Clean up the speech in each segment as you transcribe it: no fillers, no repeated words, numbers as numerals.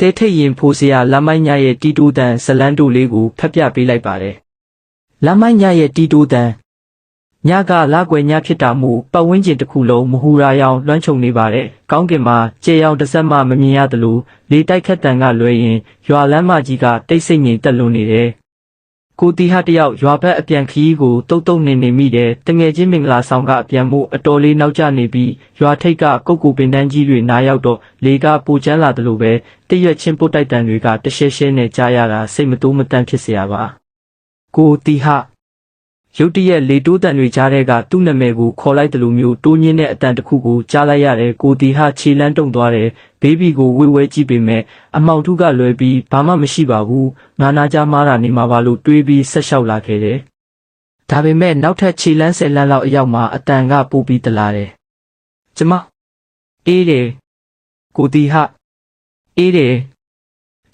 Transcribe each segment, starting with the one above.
တဲထိတ်ရင်ဖိုးစရာလမ်းမိုင်းညရဲ့တီတိုးတန်ဇလန်းတို့လေးကိုဖက်ပြပေးလိုက်ပါတယ်လမ်းမိုင်းညရဲ့တီတိုးတန်ညကလာကွယ်ညဖြစ်တာမို့ပတ်ဝန်းကျင်တစ်ခုလုံးမဟူရာရောင်လွှမ်းခြုံနေပါတယ်ကောင်းကင်မှာကြေရောင်တစ်စက်မှမမြင်ရသလိုလေတိုက်ခတ်တန်ကလွဲရင်ရွာလမ်းမကြီးကတိတ်ဆိတ်ငြိမ်သက်လွန်းနေတယ်ကိုတီဟာတယောက်ရွာဘက်အပြန်ခီးကိုတုတ်တုတ်နေမိတယ်တငယ်ချင်းမင်္ဂလာဆောင်ကအပြန်မှုအတော်လေးနောက်ကျနေပြီးရွာထိပ်ကကုတ်ကူပင်တန်းကြီးတွေနားရောက်တော့လေကပူကျန်းလာတယ်လို့ပဲတရွက်ချင်းပုတ်တိုက်တန်တွေကတရှဲရှဲနဲ့ကြားရတာစိတ်မတိုးမတန့်ဖြစ်เสียပါကိုတီဟာရုတ်တရက်လေတိုးတန်တွေကြားထဲကသူ့နာမည်ကိုခေါ်လိုက်တယ်လို့မျိုးတိုးညင်းတဲ့အတန်တစ်ခုကိုကြားလိုက်ရတယ်ကိုတီဟာခြေလန်းတုံသွားတယ်ဘေဘီကိုဝေဝဲကြည့်ပေမဲ့အမောင်ထုကလွယ်ပြီးဘာမှမရှိပါဘူးငါနာကြားမားတာနေမှာပါလို့တွေးပြီးဆက်လျှောက်လာခဲ့တယ်ဒါပေမဲ့နောက်ထပ်ခြေလန်း10လမ်းလောက်အရောက်မှာအတန်ကပိုပြီးတလာတယ်ကျမအေးတယ်ကိုတီဟာအေးတယ်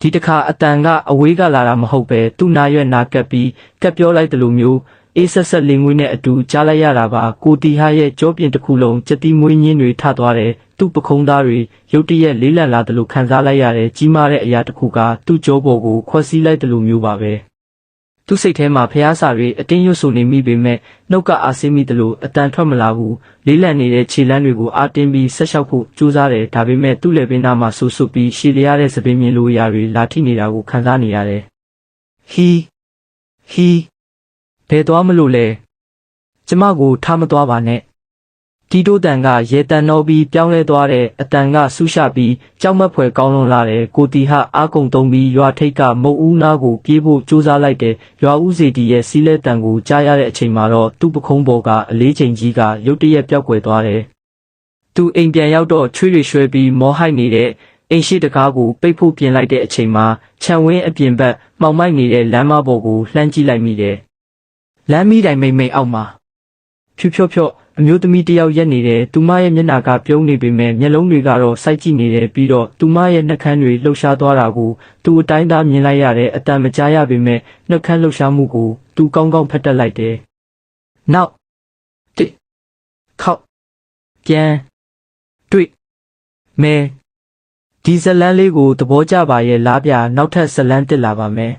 ဒီတစ်ခါအတန်ကအဝေးကလာတာမဟုတ်ပဲသူ့နာရွက်နာကပ်ပြီးကပ်ပြောလိုက်တယ်လို့မျိုးအေးဆက်ဆက်လင်းငွေနဲ့အတူကြားလိုက်ရတာပါကိုတီဟာရဲ့ကြောပြင်တစ်ခုလုံးကြက်တီမွေးညင်းတွေထသွားတယ်သူ့ပခုံးသားတွေရုတ်တရက်လေးလံလာတယ်လို့ခံစားလိုက်ရတယ်ကြီးမားတဲ့အရာတစ်ခုကသူ့ကြောပေါ်ကိုခွက်စီးလိုက်တယ်လို့မျိုးပါပဲသူ့စိတ်ထဲမှာဖျားစာတွေအတင်းရွတ်ဆိုနေမိပေမဲ့နှုတ်ကအားဆင်းမိတယ်လို့အတန်ထွက်မလာဘူးလေးလံနေတဲ့ခြေလမ်းတွေကိုအားတင်းပြီးဆက်လျှောက်ဖို့ကြိုးစားတယ်ဒါပေမဲ့သူ့လက်ပင်သားမှာဆူဆူပြီးရှည်လျားတဲ့စပင်းမြင်လိုရာတွေလာထိနေတာကိုခံစားနေရတယ်ဟီဘယ်သွားမလို့လဲကျမကိုထားမသွားပါနဲ့တီတိုးတန်ကရေတန်တော့ပြီးပြောင်းလဲသွားတဲ့အတန်ကဆူရှပြီးကြောက်မက်ဖွယ်ကောင်းလွန်လာတယ်ကိုတီဟာအာကုံတုံးပြီးရွာထိပ်ကမုတ်ဦးနားကိုပြေးဖို့ကြိုးစားလိုက်တယ်ရွာဦးစီတီရဲ့စီးလဲတန်ကိုကြားရတဲ့အချိန်မှာတော့သူ့ပခုံးပေါ်ကအလေးချိန်ကြီးကရုတ်တရက်ပျောက်ကွယ်သွားတယ်သူအိမ်ပြန်ရောက်တော့ချွေးတွေရွှဲပြီးမောဟိုက်နေတဲ့အိမ်ရှိတကားကိုပိတ်ဖို့ပြင်လိုက်တဲ့အချိန်မှာခြံဝင်းအပြင်ဘက်မှောင်မိုက်နေတဲ့လမ်းမပေါ်ကိုလှမ်းကြည့်လိုက်မိတယ်လမ်းမီးတိုင်မိတ်အောက်မှာဖြူဖြော့အမျိုးသမီးတယောက်ရက်နေတယ်သူမရဲ့မျက်နှာကပြုံးနေပေမဲ့မျက်လုံးတွေကတော့စိုက်ကြည့်နေတယ်ပြီးတော့သူမရဲ့နှာခမ်းတွေလှုပ်ရှားသွားတာကိုသူအတိုင်းသားမြင်လိုက်ရတယ်အတန်မကြားရပေမဲ့နှာခမ်းလှုပ်ရှားမှုကိုသူကောင်းကောင်းဖတ်တတ်လိုက်တယ်နောက်တစ်ခေါက်ပြန်တွေ့မဲဒီဇလန်းလေးကိုသဘောကျပါရဲ့လားဗျာနောက်ထပ်ဇလန်းတက်လာပါမယ်